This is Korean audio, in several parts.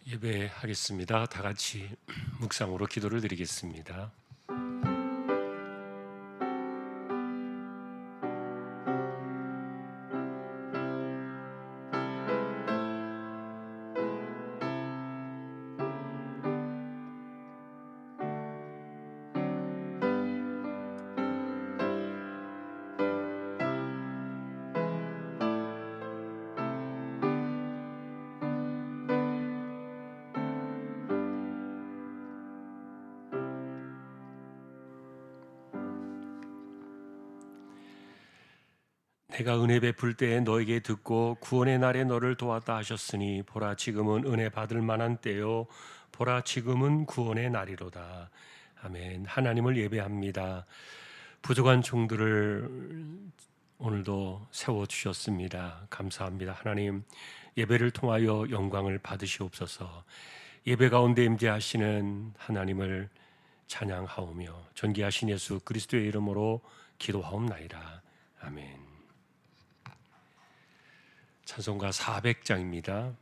예배하겠습니다. 다 같이 묵상으로 기도를 드리겠습니다. 내가 은혜 베풀 때에 너에게 듣고 구원의 날에 너를 도왔다 하셨으니 보라 지금은 은혜 받을 만한 때요 보라 지금은 구원의 날이로다. 아멘. 하나님을 예배합니다. 부족한 종들을 오늘도 세워주셨습니다. 감사합니다. 하나님, 예배를 통하여 영광을 받으시옵소서. 예배 가운데 임재하시는 하나님을 찬양하오며 존귀하신 예수 그리스도의 이름으로 기도하옵나이다. 아멘. 찬송가 400장입니다.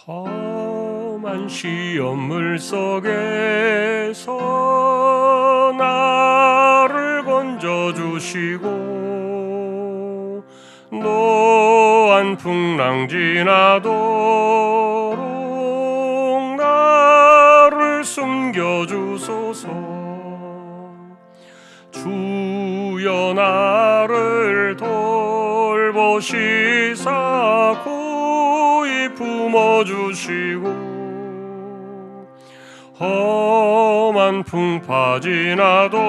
험한 시험물 속에서 나를 건져주시고 노한 풍랑 지나도록 나를 숨겨주소서. 주여 나를 돌보시사 품어주시고 험한 풍파 지나도록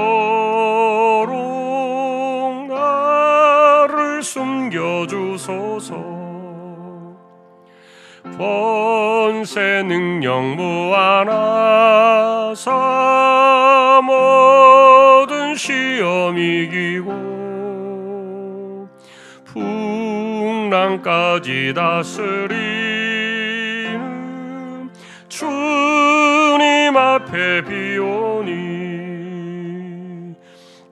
나를 숨겨주소서. 번세 능력 무한하사 모든 시험 이기고 풍랑까지 다스리는 주님 앞에 비오니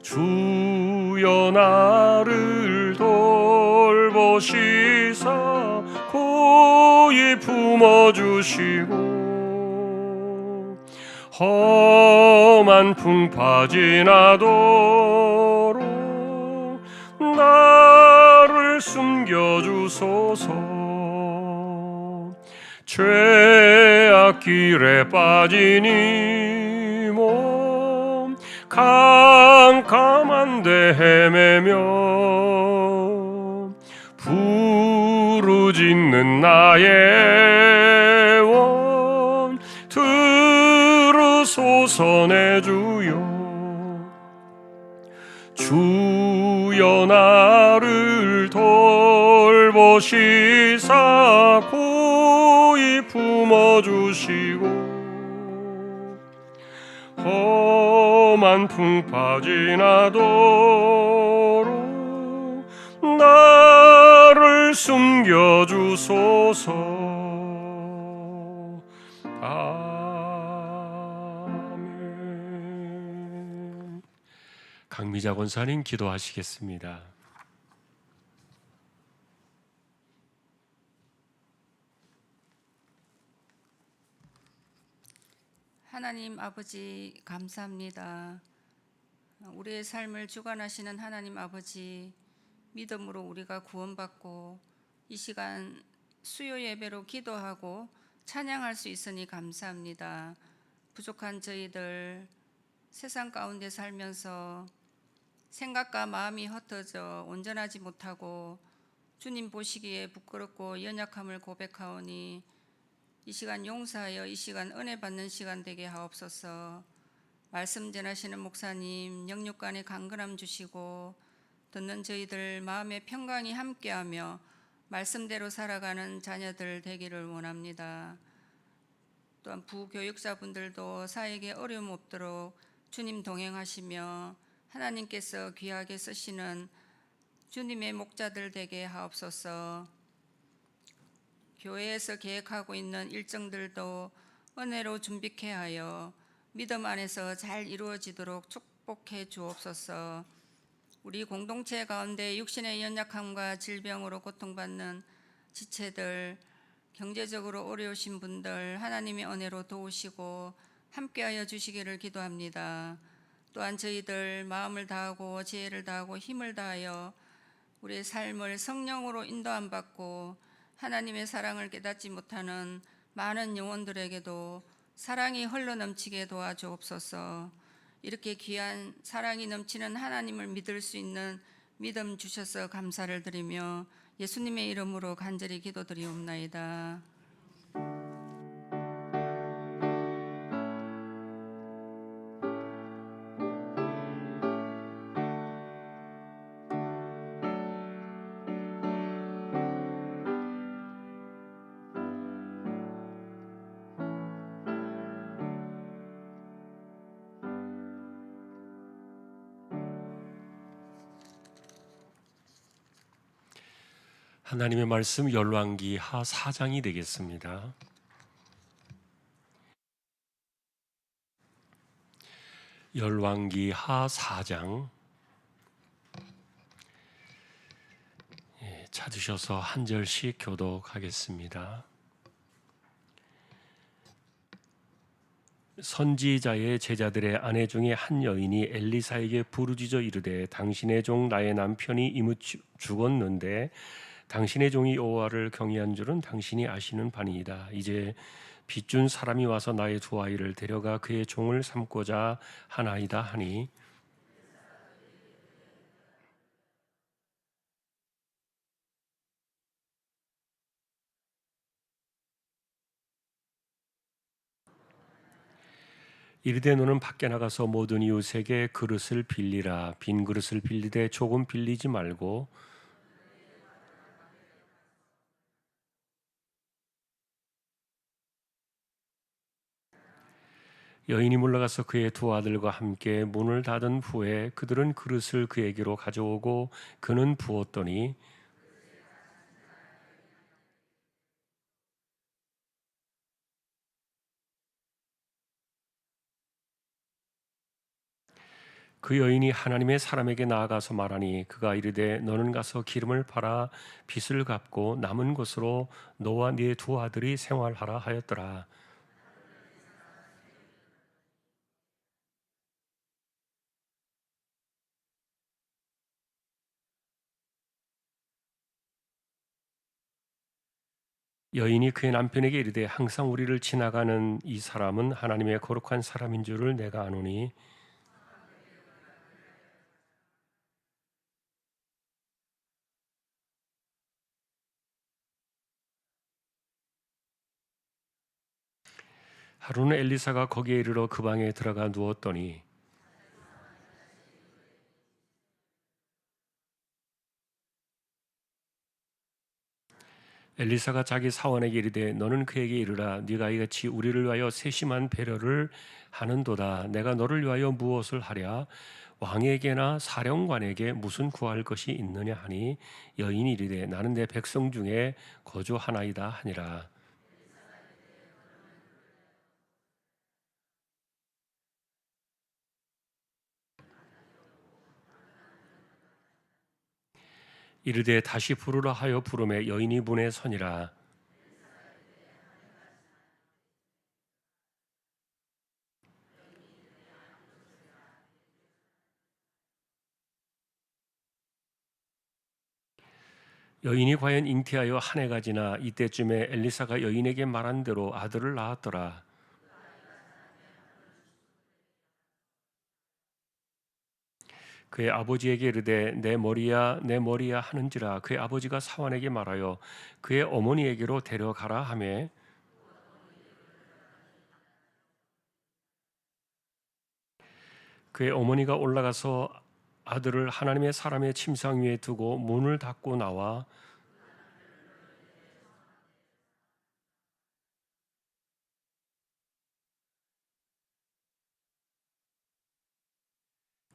주여 나를 돌보시사 고이 품어주시고 험한 풍파 지나도록 나를 숨겨주소서. 죄악 길에 빠진 이 몸 캄캄한데 헤매며 부르짖는 나의 원 들으소서. 내 주여 주여 나를 돌보시사 고이 품어주시고 험한 풍파 지나도록 나를 숨겨주소서. 아멘. 강미자 권사님 기도하시겠습니다. 하나님 아버지 감사합니다. 우리의 삶을 주관하시는 하나님 아버지, 믿음으로 우리가 구원받고 이 시간 수요 예배로 기도하고 찬양할 수 있으니 감사합니다. 부족한 저희들 세상 가운데 살면서 생각과 마음이 흩어져 온전하지 못하고 주님 보시기에 부끄럽고 연약함을 고백하오니 이 시간 용서하여 이 시간 은혜 받는 시간 되게 하옵소서. 말씀 전하시는 목사님 영육간에 강건함 주시고 듣는 저희들 마음의 평강이 함께하며 말씀대로 살아가는 자녀들 되기를 원합니다. 또한 부교육자분들도 사역에 어려움 없도록 주님 동행하시며 하나님께서 귀하게 쓰시는 주님의 목자들 되게 하옵소서. 교회에서 계획하고 있는 일정들도 은혜로 준비케 하여 믿음 안에서 잘 이루어지도록 축복해 주옵소서. 우리 공동체 가운데 육신의 연약함과 질병으로 고통받는 지체들, 경제적으로 어려우신 분들 하나님의 은혜로 도우시고 함께하여 주시기를 기도합니다. 또한 저희들 마음을 다하고 지혜를 다하고 힘을 다하여 우리의 삶을 성령으로 인도함 받고 하나님의 사랑을 깨닫지 못하는 많은 영혼들에게도 사랑이 흘러넘치게 도와주옵소서. 이렇게 귀한 사랑이 넘치는 하나님을 믿을 수 있는 믿음 주셔서 감사를 드리며 예수님의 이름으로 간절히 기도드리옵나이다. 하나님의 말씀 열왕기 하 4장이 되겠습니다. 열왕기 하 4장 찾으셔서 한 절씩 교독하겠습니다. 선지자의 제자들의 아내 중에 한 여인이 엘리사에게 부르짖어 이르되 당신의 종 나의 남편이 이미 죽었는데 당신의 종이 여호와를 경외한 줄은 당신이 아시는 바니이다. 이제 빚준 사람이 와서 나의 두 아이를 데려가 그의 종을 삼고자 하나이다 하니 이르되 너는 밖에 나가서 모든 이웃에게 그릇을 빌리라. 빈 그릇을 빌리되 조금 빌리지 말고 여인이 물러가서 그의 두 아들과 함께 문을 닫은 후에 그들은 그릇을 그에게로 가져오고 그는 부었더니 그 여인이 하나님의 사람에게 나아가서 말하니 그가 이르되 너는 가서 기름을 팔아 빚을 갚고 남은 것으로 너와 네 두 아들이 생활하라 하였더라. 여인이 그의 남편에게 이르되 항상 우리를 지나가는 이 사람은 하나님의 거룩한 사람인 줄을 내가 아노니 하루는 엘리사가 거기에 이르러 그 방에 들어가 누웠더니 엘리사가 자기 사원에게 이르되 너는 그에게 이르라 네가 이같이 우리를 위하여 세심한 배려를 하는도다. 내가 너를 위하여 무엇을 하랴? 왕에게나 사령관에게 무슨 구할 것이 있느냐 하니 여인이 이르되 나는 내 백성 중에 거주하나이다 하니라. 이르되 다시 부르라 하여 부르매 여인이 문에 서니라. 여인이 과연 잉태하여 한 해가 지나 이때쯤에 엘리사가 여인에게 말한 대로 아들을 낳았더라. 그의 아버지에게 이르되 내 머리야 내 머리야 하는지라. 그의 아버지가 사환에게 말하여 그의 어머니에게로 데려가라 하매 그의 어머니가 올라가서 아들을 하나님의 사람의 침상 위에 두고 문을 닫고 나와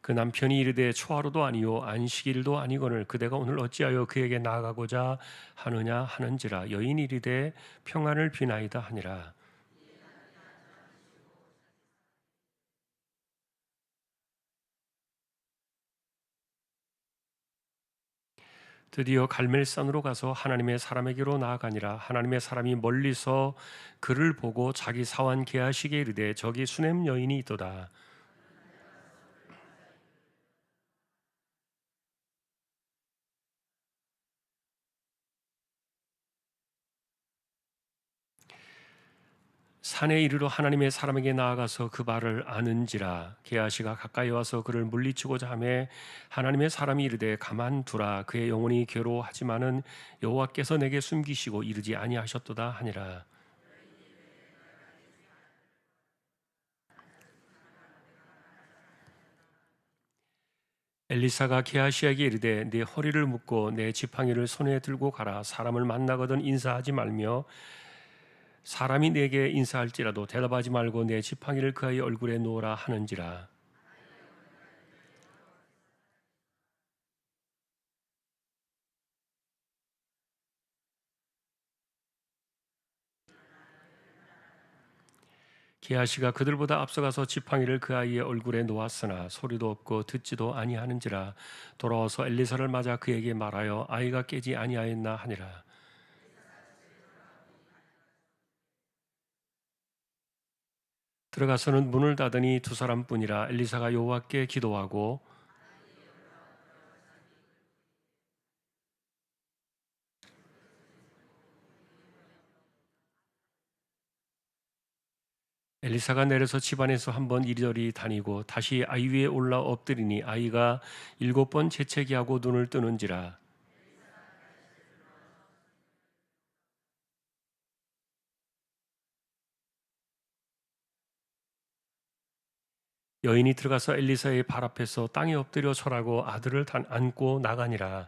그 남편이 이르되 초하루도 아니요 안식일도 아니거늘 그대가 오늘 어찌하여 그에게 나아가고자 하느냐 하는지라. 여인이 이르되 평안을 비나이다 하니라. 드디어 갈멜산으로 가서 하나님의 사람에게로 나아가니라. 하나님의 사람이 멀리서 그를 보고 자기 사환 게하시게 이르되 저기 수냄 여인이 있도다. 산에 이르러 하나님의 사람에게 나아가서 그 발을 아는지라. 게하시가 가까이 와서 그를 물리치고자 하매 하나님의 사람이 이르되 가만두라. 그의 영혼이 괴로워하지만은 여호와께서 내게 숨기시고 이르지 아니하셨도다 하니라. 엘리사가 게하시에게 이르되 네 허리를 묶고 내 지팡이를 손에 들고 가라. 사람을 만나거든 인사하지 말며 사람이 내게 인사할지라도 대답하지 말고 내 지팡이를 그의 얼굴에 놓으라 하는지라. 게하시가 그들보다 앞서가서 지팡이를 그 아이의 얼굴에 놓았으나 소리도 없고 듣지도 아니하는지라. 돌아와서 엘리사를 맞아 그에게 말하여 아이가 깨지 아니하였나 하니라. 들어가서는 문을 닫으니 두 사람뿐이라. 엘리사가 여호와께 기도하고 엘리사가 내려서 집안에서 한번 이리저리 다니고 다시 아이 위에 올라 엎드리니 아이가 7번 재채기하고 눈을 뜨는지라. 여인이 들어가서 엘리사의 발 앞에서 땅에 엎드려 절하고 아들을 안고 나가니라.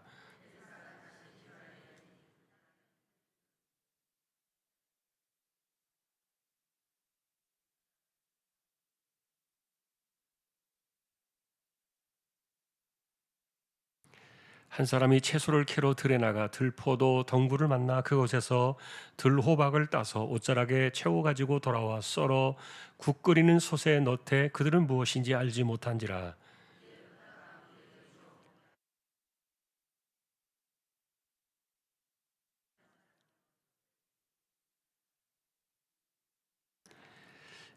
한 사람이 채소를 캐러 들에 나가 들포도 덩굴을 만나 그곳에서 들호박을 따서 옷자락에 채워 가지고 돌아와 썰어 국 끓이는 솥에 넣되 그들은 무엇인지 알지 못한지라.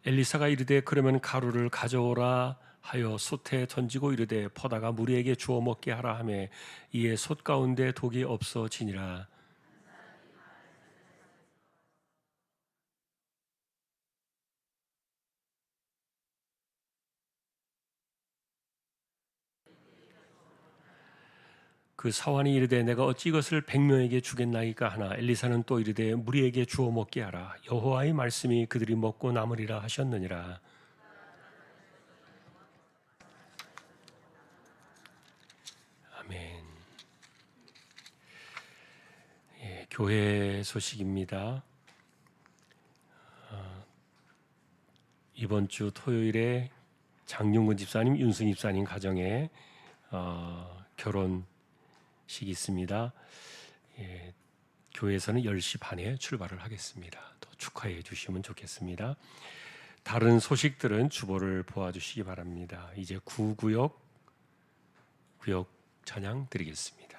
엘리사가 이르되 그러면 가루를 가져오라 하여 솥에 던지고 이르되 퍼다가 무리에게 주어 먹게 하라 하매 이에 솥 가운데 독이 없어지니라. 그 사환이 이르되 내가 어찌 이것을 100명에게 주겠나이까 하나 엘리사는 또 이르되 무리에게 주어 먹게 하라. 여호와의 말씀이 그들이 먹고 남으리라 하셨느니라. 아멘. 예, 교회 소식입니다. 이번 주 토요일에 장윤근 집사님, 윤승 집사님 가정에 결혼식이 있습니다. 예, 교회에서는 10시 반에 출발을 하겠습니다. 또 축하해 주시면 좋겠습니다. 다른 소식들은 주보를 보아주시기 바랍니다. 이제 구구역 찬양 드리겠습니다.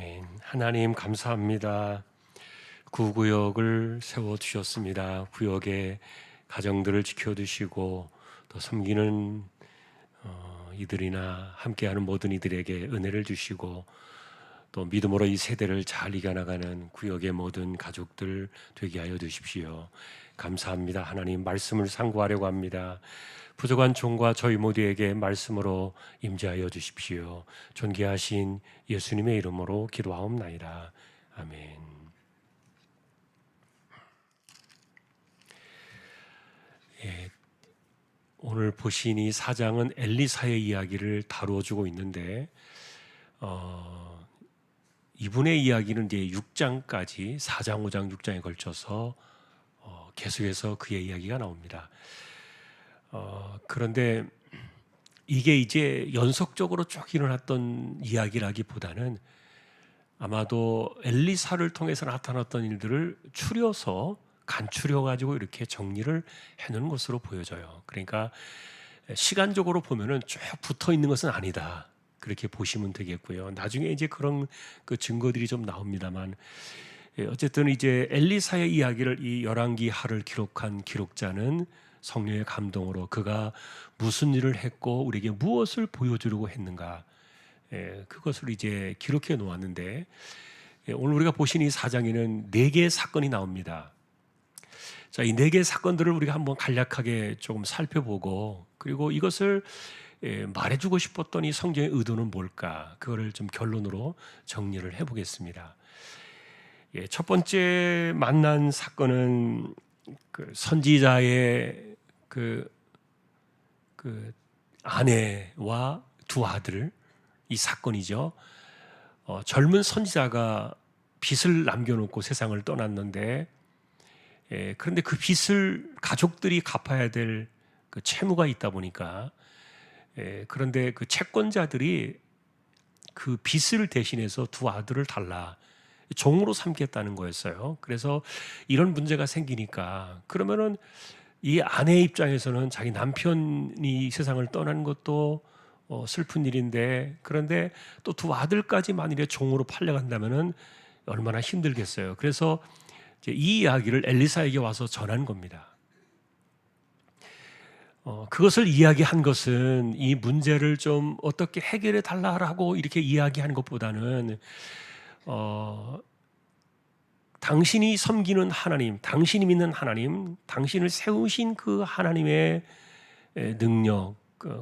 아멘. 하나님 감사합니다. 구구역을 세워주셨습니다. 구역의 가정들을 지켜주시고 또 섬기는 이들이나 함께하는 모든 이들에게 은혜를 주시고 또 믿음으로 이 세대를 잘 이겨나가는 구역의 모든 가족들 되게 하여 주십시오. 감사합니다. 하나님 말씀을 상고하려고 합니다. 부족한 종과 저희 모두에게 말씀으로 임재하여 주십시오. 존귀하신 예수님의 이름으로 기도하옵나이다. 아멘. 예, 오늘 보신 이 4장은 엘리사의 이야기를 다루어주고 있는데 이분의 이야기는 이제 6장까지 4장, 5장, 6장에 걸쳐서 계속해서 그의 이야기가 나옵니다. 그런데 이게 이제 연속적으로 쭉 일어났던 이야기라기보다는 아마도 엘리사를 통해서 나타났던 일들을 추려서 간추려 가지고 이렇게 정리를 해놓은 것으로 보여져요. 그러니까 시간적으로 보면은 쭉 붙어 있는 것은 아니다. 그렇게 보시면 되겠고요. 나중에 이제 그런 그 증거들이 좀 나옵니다만, 어쨌든 이제 엘리사의 이야기를 이 열왕기하를 기록한 기록자는 성령의 감동으로 그가 무슨 일을 했고 우리에게 무엇을 보여주려고 했는가, 그것을 이제 기록해 놓았는데, 오늘 우리가 보신 이 4장에는 4개의 사건이 나옵니다. 자, 이 4개의 사건들을 우리가 한번 간략하게 조금 살펴보고, 그리고 이것을 말해주고 싶었던 이 성경의 의도는 뭘까, 그거를 좀 결론으로 정리를 해보겠습니다. 첫 번째 만난 사건은 그 선지자의 그 아내와 두 아들, 이 사건이죠. 젊은 선지자가 빚을 남겨놓고 세상을 떠났는데, 그런데 그 빚을 가족들이 갚아야 될 그 채무가 있다 보니까, 그런데 그 채권자들이 그 빚을 대신해서 두 아들을 달라 종으로 삼겠다는 거였어요. 그래서 이런 문제가 생기니까, 그러면은 이 아내의 입장에서는 자기 남편이 세상을 떠나는 것도 슬픈 일인데, 그런데 또 두 아들까지 만일에 종으로 팔려간다면은 얼마나 힘들겠어요. 그래서 이제 이 이야기를 엘리사에게 와서 전한 겁니다. 그것을 이야기한 것은 이 문제를 좀 어떻게 해결해 달라고 이렇게 이야기하는 것보다는 당신이 섬기는 하나님, 당신이 믿는 하나님, 당신을 세우신 그 하나님의 능력,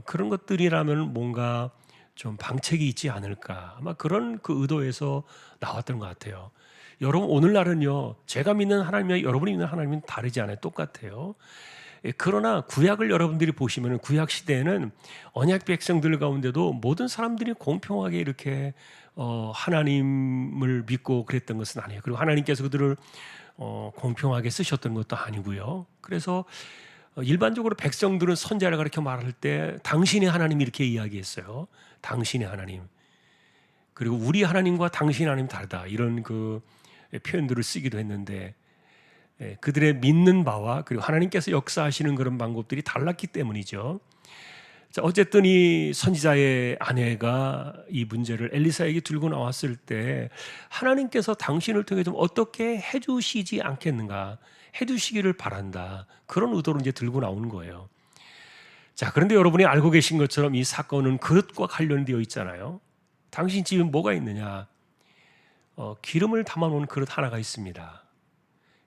그런 것들이라면 뭔가 좀 방책이 있지 않을까, 아마 그런 그 의도에서 나왔던 것 같아요. 여러분, 오늘날은요, 제가 믿는 하나님과 여러분이 믿는 하나님은 다르지 않아요. 똑같아요. 그러나 구약을 여러분들이 보시면 구약 시대에는 언약 백성들 가운데도 모든 사람들이 공평하게 이렇게 하나님을 믿고 그랬던 것은 아니에요. 그리고 하나님께서 그들을 공평하게 쓰셨던 것도 아니고요. 그래서 일반적으로 백성들은 선지자를 가르쳐 말할 때 당신의 하나님 이렇게 이야기했어요. 당신의 하나님. 그리고 우리 하나님과 당신의 하나님 다르다, 이런 그 표현들을 쓰기도 했는데, 그들의 믿는 바와 그리고 하나님께서 역사하시는 그런 방법들이 달랐기 때문이죠. 자, 어쨌든 이 선지자의 아내가 이 문제를 엘리사에게 들고 나왔을 때 하나님께서 당신을 통해 좀 어떻게 해주시지 않겠는가, 해주시기를 바란다, 그런 의도로 이제 들고 나오는 거예요. 자, 그런데 여러분이 알고 계신 것처럼 이 사건은 그릇과 관련되어 있잖아요. 당신 집에 뭐가 있느냐? 기름을 담아놓은 그릇 하나가 있습니다.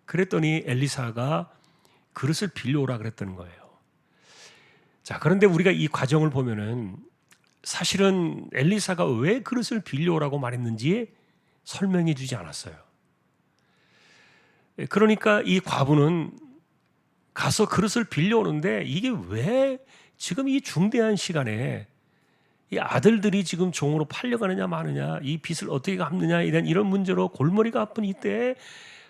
그랬더니 엘리사가 그릇을 빌려오라 그랬던 거예요. 자, 그런데 우리가 이 과정을 보면은 사실은 엘리사가 왜 그릇을 빌려오라고 말했는지 설명해 주지 않았어요. 그러니까 이 과부는 가서 그릇을 빌려오는데, 이게 왜 지금 이 중대한 시간에 이 아들들이 지금 종으로 팔려가느냐 마느냐, 이 빚을 어떻게 갚느냐, 이런 문제로 골머리가 아픈 이때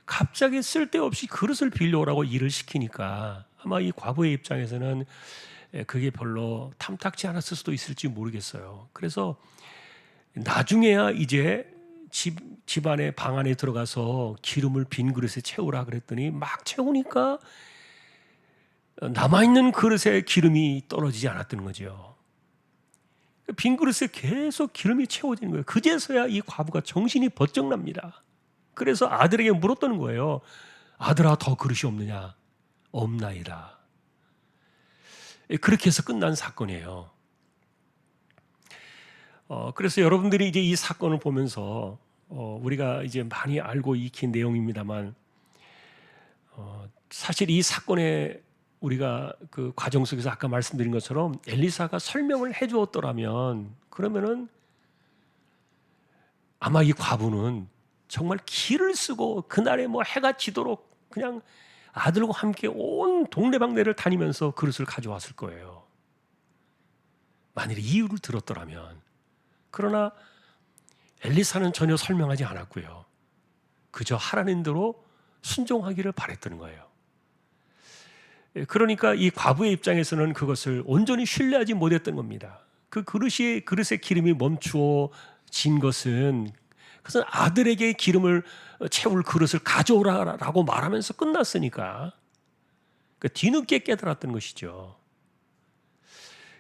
갑자기 쓸데없이 그릇을 빌려오라고 일을 시키니까 아마 이 과부의 입장에서는 그게 별로 탐탁지 않았을 수도 있을지 모르겠어요. 그래서 나중에야 이제 집안의 방 안에 들어가서 기름을 빈 그릇에 채우라 그랬더니 막 채우니까 남아있는 그릇에 기름이 떨어지지 않았던 거죠. 빈 그릇에 계속 기름이 채워지는 거예요. 그제서야 이 과부가 정신이 번쩍 납니다. 그래서 아들에게 물었다는 거예요. 아들아, 더 그릇이 없느냐? 없나이다. 그렇게 해서 끝난 사건이에요. 그래서 여러분들이 이제 이 사건을 보면서 우리가 이제 많이 알고 익힌 내용입니다만, 사실 이 사건의 우리가 그 과정 속에서 아까 말씀드린 것처럼 엘리사가 설명을 해주었더라면, 그러면은 아마 이 과부는 정말 기를 쓰고 그날에 뭐 해가 지도록 그냥 아들과 함께 온 동네방네를 다니면서 그릇을 가져왔을 거예요. 만일 이유를 들었더라면. 그러나 엘리사는 전혀 설명하지 않았고요. 그저 하나님대로 순종하기를 바랬던 거예요. 그러니까 이 과부의 입장에서는 그것을 온전히 신뢰하지 못했던 겁니다. 그 그릇에 기름이 멈추어진 것은, 그것은 아들에게 기름을 채울 그릇을 가져오라고 말하면서 끝났으니까 뒤늦게 깨달았던 것이죠.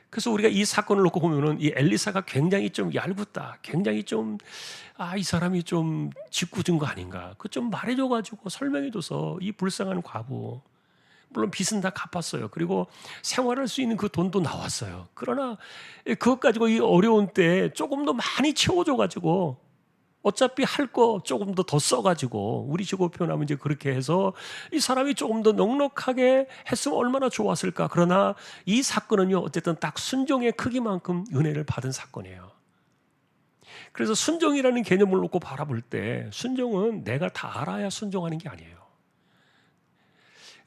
그래서 우리가 이 사건을 놓고 보면은 이 엘리사가 굉장히 좀 얄궂다, 굉장히 좀 이 사람이 좀 짓궂은 거 아닌가, 그 좀 말해줘가지고 설명해줘서 이 불쌍한 과부, 물론 빚은 다 갚았어요. 그리고 생활할 수 있는 그 돈도 나왔어요. 그러나 그것 가지고 이 어려운 때에 조금 더 많이 채워줘가지고, 어차피 할 거 조금 더 써가지고, 우리 식으로 표현하면 이제 그렇게 해서 이 사람이 조금 더 넉넉하게 했으면 얼마나 좋았을까. 그러나 이 사건은요, 어쨌든 딱 순종의 크기만큼 은혜를 받은 사건이에요. 그래서 순종이라는 개념을 놓고 바라볼 때, 순종은 내가 다 알아야 순종하는 게 아니에요.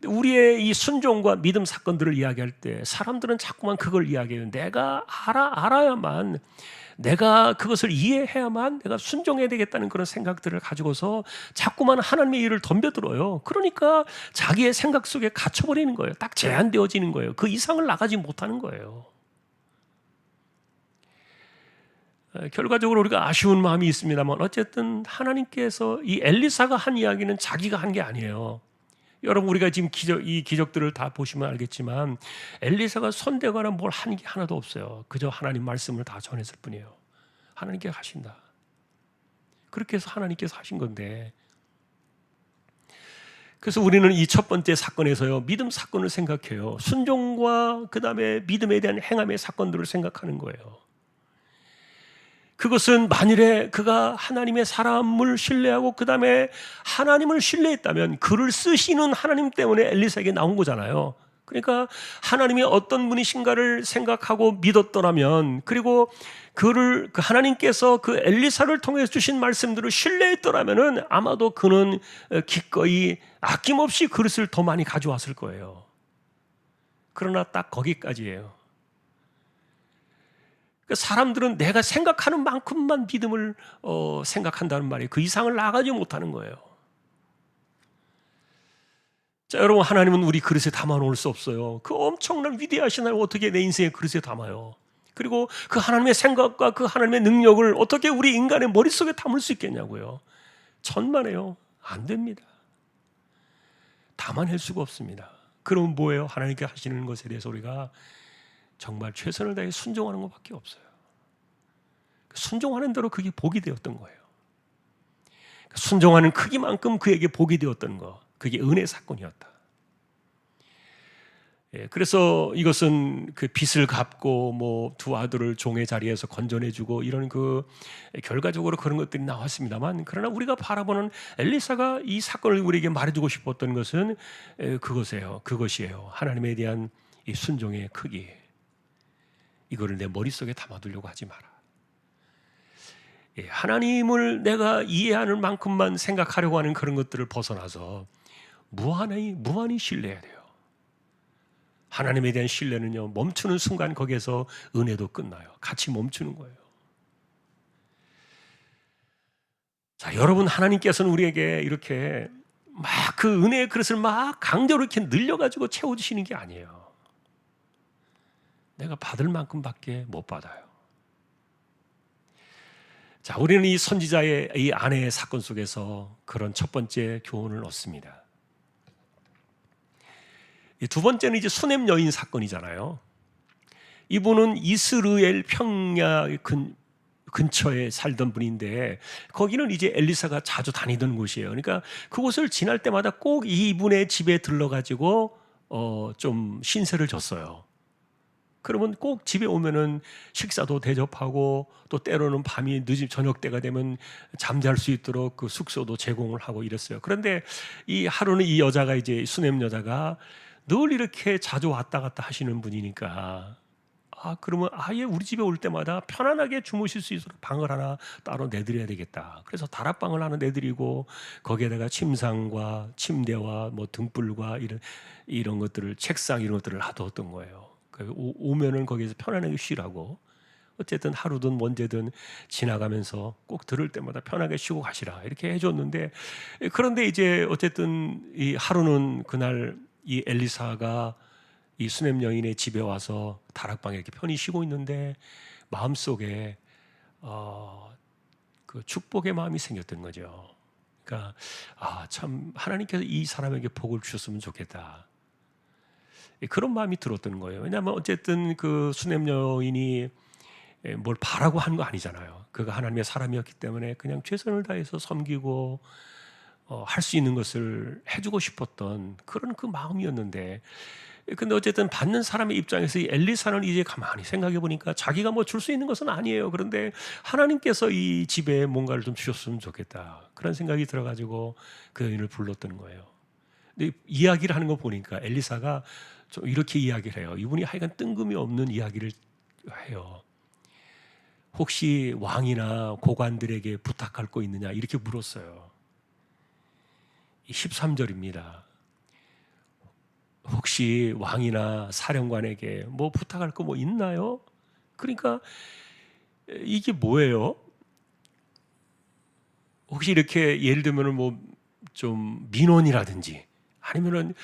우리의 이 순종과 믿음 사건들을 이야기할 때 사람들은 자꾸만 그걸 이야기해요. 내가 알아야만, 내가 그것을 이해해야만 내가 순종해야 되겠다는 그런 생각들을 가지고서 자꾸만 하나님의 일을 덤벼들어요. 그러니까 자기의 생각 속에 갇혀버리는 거예요. 딱 제한되어지는 거예요. 그 이상을 나가지 못하는 거예요. 결과적으로 우리가 아쉬운 마음이 있습니다만, 어쨌든 하나님께서 이 엘리사가 한 이야기는 자기가 한 게 아니에요. 여러분, 우리가 지금 이 기적들을 다 보시면 알겠지만 엘리사가 손대거나 뭘 한 게 하나도 없어요. 그저 하나님 말씀을 다 전했을 뿐이에요. 하나님께서 하신다. 그렇게 해서 하나님께서 하신 건데, 그래서 우리는 이 첫 번째 사건에서요, 믿음 사건을 생각해요. 순종과 그 다음에 믿음에 대한 행함의 사건들을 생각하는 거예요. 그것은 만일에 그가 하나님의 사람을 신뢰하고 그 다음에 하나님을 신뢰했다면, 그를 쓰시는 하나님 때문에 엘리사에게 나온 거잖아요. 그러니까 하나님이 어떤 분이신가를 생각하고 믿었더라면, 그리고 그 하나님께서 그 엘리사를 통해 주신 말씀들을 신뢰했더라면 아마도 그는 기꺼이 아낌없이 그릇을 더 많이 가져왔을 거예요. 그러나 딱 거기까지예요. 사람들은 내가 생각하는 만큼만 믿음을 생각한다는 말이에요. 그 이상을 나가지 못하는 거예요. 자, 여러분, 하나님은 우리 그릇에 담아놓을 수 없어요. 그 엄청난 위대하신 하나님 어떻게 내 인생의 그릇에 담아요? 그리고 그 하나님의 생각과 그 하나님의 능력을 어떻게 우리 인간의 머릿속에 담을 수 있겠냐고요. 천만에요. 안 됩니다. 담아낼 수가 없습니다. 그럼 뭐예요? 하나님께 하시는 것에 대해서 우리가 정말 최선을 다해 순종하는 것밖에 없어요. 순종하는 대로 그게 복이 되었던 거예요. 순종하는 크기만큼 그에게 복이 되었던 거, 그게 은혜 사건이었다. 그래서 이것은 그 빚을 갚고 뭐 두 아들을 종의 자리에서 건져내주고 이런 그 결과적으로 그런 것들이 나왔습니다만, 그러나 우리가 바라보는 엘리사가 이 사건을 우리에게 말해주고 싶었던 것은 그것이에요. 하나님에 대한 이 순종의 크기. 이거를 내 머릿속에 담아두려고 하지 마라. 하나님을 내가 이해하는 만큼만 생각하려고 하는 그런 것들을 벗어나서 무한히 신뢰해야 돼요. 하나님에 대한 신뢰는요, 멈추는 순간 거기에서 은혜도 끝나요. 같이 멈추는 거예요. 자, 여러분, 하나님께서는 우리에게 이렇게 막 그 은혜의 그릇을 막 강제로 이렇게 늘려가지고 채워주시는 게 아니에요. 내가 받을 만큼밖에 못 받아요. 자, 우리는 이 선지자의 이 아내의 사건 속에서 그런 첫 번째 교훈을 얻습니다. 이 두 번째는 이제 수넴 여인 사건이잖아요. 이분은 이스라엘 평야 근처에 살던 분인데 거기는 이제 엘리사가 자주 다니던 곳이에요. 그러니까 그곳을 지날 때마다 꼭 이분의 집에 들러가지고 좀 신세를 졌어요. 그러면 꼭 집에 오면은 식사도 대접하고 또 때로는 밤이 늦은 저녁 때가 되면 잠잘 수 있도록 그 숙소도 제공을 하고 이랬어요. 그런데 이 하루는 이 여자가 이제 수냄 여자가 늘 이렇게 자주 왔다 갔다 하시는 분이니까 그러면 아예 우리 집에 올 때마다 편안하게 주무실 수 있도록 방을 하나 따로 내드려야 되겠다. 그래서 다락방을 하나 내드리고 거기에다가 침상과 침대와 뭐 등불과 이런 것들을 책상 이런 것들을 놔뒀던 거예요. 오면은 거기서 편안하게 쉬라고. 어쨌든 하루든 언제든 지나가면서 꼭 들을 때마다 편하게 쉬고 가시라 이렇게 해줬는데 그런데 이제 어쨌든 이 하루는 그날 이 엘리사가 이 수냄 여인의 집에 와서 다락방에 이렇게 편히 쉬고 있는데 마음속에 그 축복의 마음이 생겼던 거죠. 그러니까 참 하나님께서 이 사람에게 복을 주셨으면 좋겠다. 그런 마음이 들었던 거예요. 왜냐하면 어쨌든 그 수냄 여인이 뭘 바라고 한 거 아니잖아요. 그가 하나님의 사람이었기 때문에 그냥 최선을 다해서 섬기고 할 수 있는 것을 해주고 싶었던 그런 그 마음이었는데 근데 어쨌든 받는 사람의 입장에서 이 엘리사는 이제 가만히 생각해 보니까 자기가 뭐 줄 수 있는 것은 아니에요. 그런데 하나님께서 이 집에 뭔가를 좀 주셨으면 좋겠다. 그런 생각이 들어가지고 그 여인을 불렀던 거예요. 근데 이야기를 하는 거 보니까 엘리사가 좀 이렇게 이야기를 해요. 이분이 하여간 뜬금이 없는 이야기를 해요. 혹시 왕이나 고관들에게 부탁할 거 있느냐 이렇게 물었어요. 13절입니다. 혹시 왕이나 사령관에게 뭐 부탁할 거 뭐 있나요? 그러니까 이게 뭐예요? 혹시 이렇게 예를 들면은 뭐 좀 민원이라든지 아니면은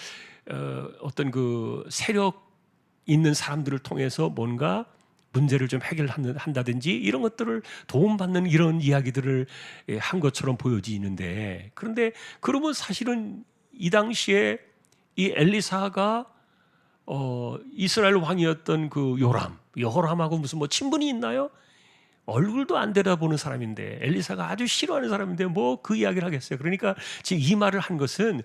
어떤 그 세력 있는 사람들을 통해서 뭔가 문제를 좀 해결한다든지 이런 것들을 도움받는 이런 이야기들을 한 것처럼 보여지는데 그런데 그러면 사실은 이 당시에 이 엘리사가 이스라엘 왕이었던 그 여호람하고 무슨 뭐 친분이 있나요? 얼굴도 안 들여다보는 사람인데 엘리사가 아주 싫어하는 사람인데 뭐 그 이야기를 하겠어요. 그러니까 지금 이 말을 한 것은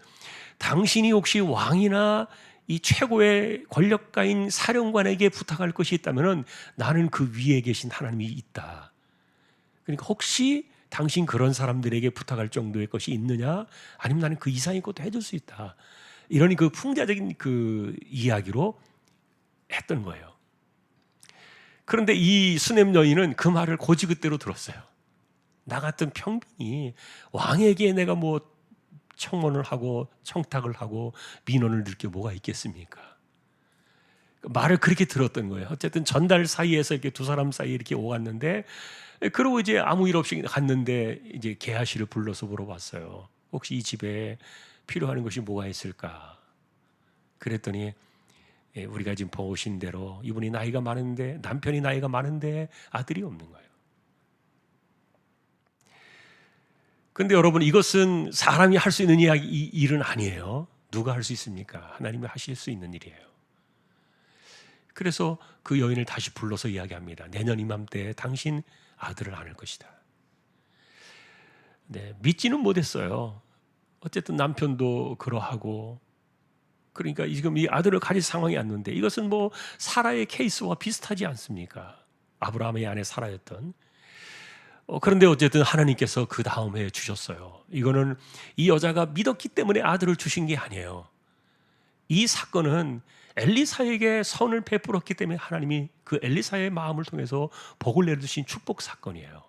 당신이 혹시 왕이나 이 최고의 권력가인 사령관에게 부탁할 것이 있다면 나는 그 위에 계신 하나님이 있다. 그러니까 혹시 당신 그런 사람들에게 부탁할 정도의 것이 있느냐? 아니면 나는 그 이상의 것도 해줄 수 있다. 이런 그 풍자적인 그 이야기로 했던 거예요. 그런데 이 수냄 여인은 그 말을 고지그대로 들었어요. 나 같은 평민이 왕에게 내가 뭐 청원을 하고 청탁을 하고 민원을 넣을 게 뭐가 있겠습니까? 말을 그렇게 들었던 거예요. 어쨌든 전달 사이에서 이렇게 두 사람 사이에 이렇게 오갔는데 그러고 이제 아무 일 없이 갔는데 이제 게하시를 불러서 물어봤어요. 혹시 이 집에 필요한 것이 뭐가 있을까? 그랬더니 우리가 지금 보신 대로 이분이 나이가 많은데 남편이 나이가 많은데 아들이 없는 거예요. 근데 여러분 이것은 사람이 할 수 있는 일은 아니에요. 누가 할 수 있습니까? 하나님이 하실 수 있는 일이에요. 그래서 그 여인을 다시 불러서 이야기합니다. 내년 이맘때 당신 아들을 안을 것이다. 네, 믿지는 못했어요. 어쨌든 남편도 그러하고 그러니까 지금 이 아들을 가질 상황이 왔는데 이것은 뭐 사라의 케이스와 비슷하지 않습니까? 아브라함의 아내 사라였던. 그런데 어쨌든 하나님께서 그 다음에 주셨어요. 이거는 이 여자가 믿었기 때문에 아들을 주신 게 아니에요. 이 사건은 엘리사에게 선을 베풀었기 때문에 하나님이 그 엘리사의 마음을 통해서 복을 내려주신 축복 사건이에요.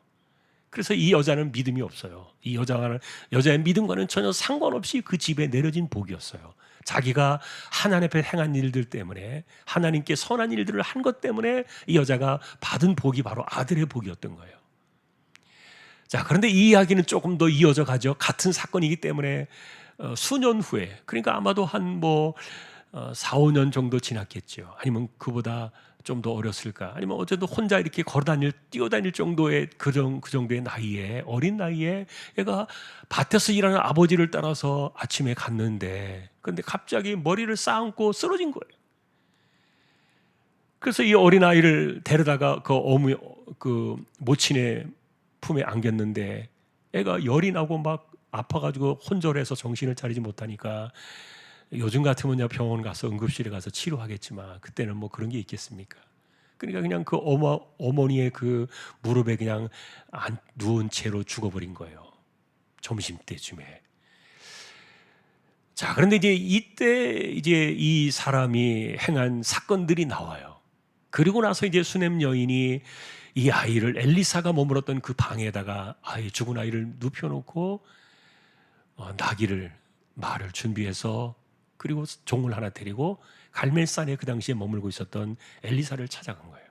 그래서 이 여자는 믿음이 없어요. 이 여자의 믿음과는 전혀 상관없이 그 집에 내려진 복이었어요. 자기가 하나님 앞에 행한 일들 때문에 하나님께 선한 일들을 한 것 때문에 이 여자가 받은 복이 바로 아들의 복이었던 거예요. 자, 그런데 이 이야기는 조금 더 이어져 가죠. 같은 사건이기 때문에 수년 후에 그러니까 아마도 한 4, 5년 정도 지났겠죠. 아니면 그보다 좀 더 어렸을까? 아니면 어쨌든 혼자 이렇게 뛰어다닐 정도의 그 정도의 나이에 어린 나이에 얘가 밭에서 일하는 아버지를 따라서 아침에 갔는데 근데 갑자기 머리를 쌓고 쓰러진 거예요. 그래서 이 어린아이를 데려다가 그 모친의 품에 안겼는데 애가 열이 나고 막 아파가지고 혼절해서 정신을 차리지 못하니까 요즘 같으면 병원 가서 응급실에 가서 치료하겠지만 그때는 뭐 그런 게 있겠습니까? 그러니까 그냥 그 어머니의 그 무릎에 그냥 누운 채로 죽어버린 거예요. 점심때쯤에. 자, 그런데 이제 이때 이제 이 사람이 행한 사건들이 나와요. 그리고 나서 이제 수넴 여인이 이 아이를 엘리사가 머물었던 그 방에다가 죽은 아이를 눕혀놓고 말을 준비해서 그리고 종을 하나 데리고 갈멜산에 그 당시에 머물고 있었던 엘리사를 찾아간 거예요.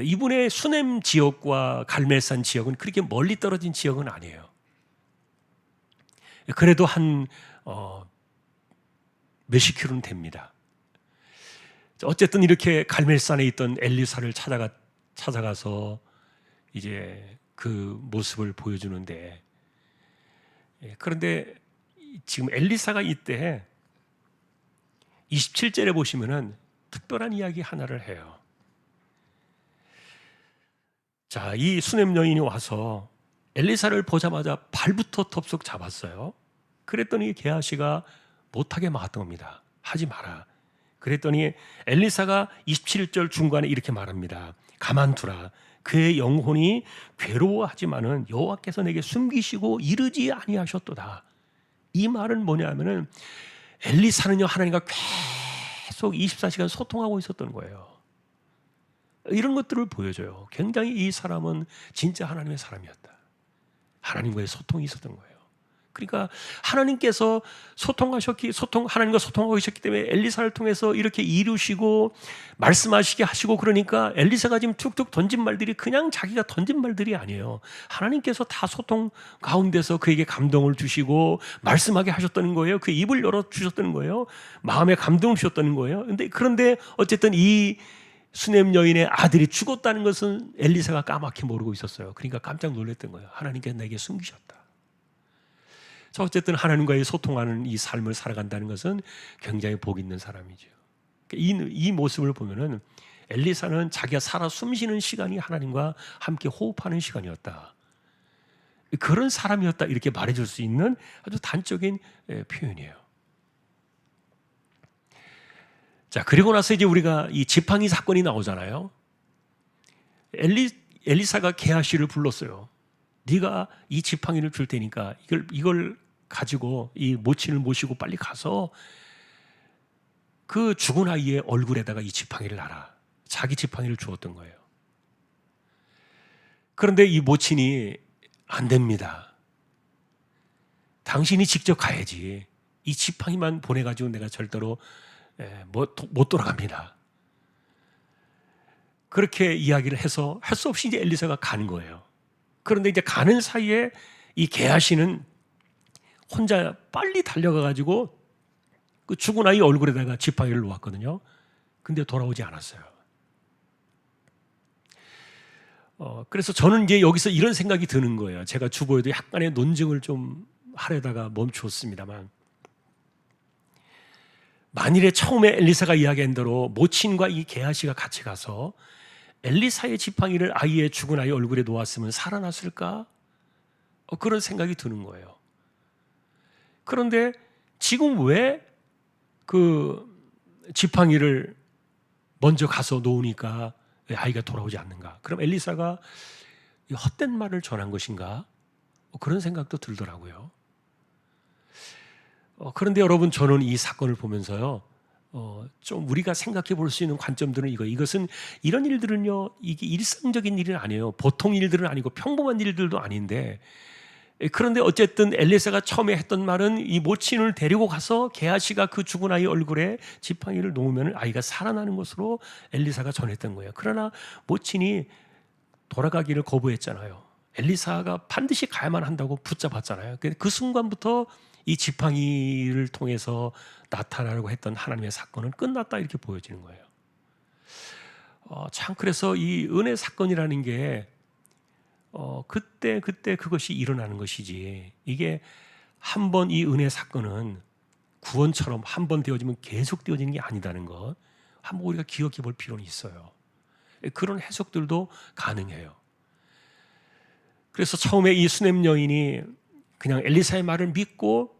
이분의 수넴 지역과 갈멜산 지역은 그렇게 멀리 떨어진 지역은 아니에요. 그래도 한 몇십 킬로는 됩니다. 어쨌든 이렇게 갈멜산에 있던 엘리사를 찾아가서 이제 그 모습을 보여주는데, 그런데 지금 엘리사가 이때 27절에 보시면은 특별한 이야기 하나를 해요. 자, 이 수넴 여인이 와서 엘리사를 보자마자 발부터 덥석 잡았어요. 그랬더니 게하시가 못하게 막았던 겁니다. 하지 마라. 그랬더니 엘리사가 27절 중간에 이렇게 말합니다. 가만두라. 그의 영혼이 괴로워하지만은 여호와께서 내게 숨기시고 이르지 아니하셨도다. 이 말은 뭐냐면은 엘리사는요 하나님과 계속 24시간 소통하고 있었던 거예요. 이런 것들을 보여줘요. 굉장히 이 사람은 진짜 하나님의 사람이었다. 하나님과의 소통이 있었던 거예요. 그러니까 하나님께서 하나님과 소통하고 계셨기 때문에 엘리사를 통해서 이렇게 이루시고 말씀하시게 하시고, 그러니까 엘리사가 지금 툭툭 던진 말들이 그냥 자기가 던진 말들이 아니에요. 하나님께서 다 소통 가운데서 그에게 감동을 주시고 말씀하게 하셨다는 거예요. 그 입을 열어 주셨다는 거예요. 마음에 감동을 주셨다는 거예요. 그런데 어쨌든 이 수넴 여인의 아들이 죽었다는 것은 엘리사가 까맣게 모르고 있었어요. 그러니까 깜짝 놀랐던 거예요. 하나님께서 내게 숨기셨다. 자, 어쨌든 하나님과의 소통하는 이 삶을 살아간다는 것은 굉장히 복 있는 사람이죠. 이 모습을 보면은 엘리사는 자기가 살아 숨쉬는 시간이 하나님과 함께 호흡하는 시간이었다. 그런 사람이었다 이렇게 말해줄 수 있는 아주 단적인 표현이에요. 자, 그리고 나서 이제 우리가 이 지팡이 사건이 나오잖아요. 엘리사가 게하시를 불렀어요. 네가 이 지팡이를 줄 테니까 이걸 가지고 이 모친을 모시고 빨리 가서 그 죽은 아이의 얼굴에다가 이 지팡이를 놔라. 자기 지팡이를 주었던 거예요. 그런데 이 모친이 안 됩니다. 당신이 직접 가야지. 이 지팡이만 보내가지고 내가 절대로 못 돌아갑니다. 그렇게 이야기를 해서 할 수 없이 이제 엘리사가 가는 거예요. 그런데 이제 가는 사이에 이 게하시는 혼자 빨리 달려가가지고 그 죽은 아이 얼굴에다가 지팡이를 놓았거든요. 근데 돌아오지 않았어요. 그래서 저는 이제 여기서 이런 생각이 드는 거예요. 제가 주보에도 약간의 논증을 좀 하려다가 멈추었습니다만, 만일에 처음에 엘리사가 이야기한 대로 모친과 이 게하시가 같이 가서 엘리사의 지팡이를 아이의 죽은 아이 얼굴에 놓았으면 살아났을까? 그런 생각이 드는 거예요. 그런데 지금 왜 그 지팡이를 먼저 가서 놓으니까 왜 아이가 돌아오지 않는가? 그럼 엘리사가 헛된 말을 전한 것인가? 그런 생각도 들더라고요. 그런데 여러분, 저는 이 사건을 보면서요, 좀 우리가 생각해 볼 수 있는 관점들은 이것은 이런 일들은요, 이게 일상적인 일은 아니에요. 보통 일들은 아니고 평범한 일들도 아닌데, 그런데 어쨌든 엘리사가 처음에 했던 말은 이 모친을 데리고 가서 게하시가 그 죽은 아이 얼굴에 지팡이를 놓으면 아이가 살아나는 것으로 엘리사가 전했던 거예요. 그러나 모친이 돌아가기를 거부했잖아요. 엘리사가 반드시 가야만 한다고 붙잡았잖아요. 그 순간부터 이 지팡이를 통해서 나타나려고 했던 하나님의 사건은 끝났다 이렇게 보여지는 거예요. 참, 그래서 이 은혜 사건이라는 게 그때 그것이 일어나는 것이지, 이게 한 번 이 은혜 사건은 구원처럼 한 번 되어지면 계속 되어지는 게 아니다는 것, 한번 우리가 기억해 볼 필요는 있어요. 그런 해석들도 가능해요. 그래서 처음에 이 수냄 여인이 그냥 엘리사의 말을 믿고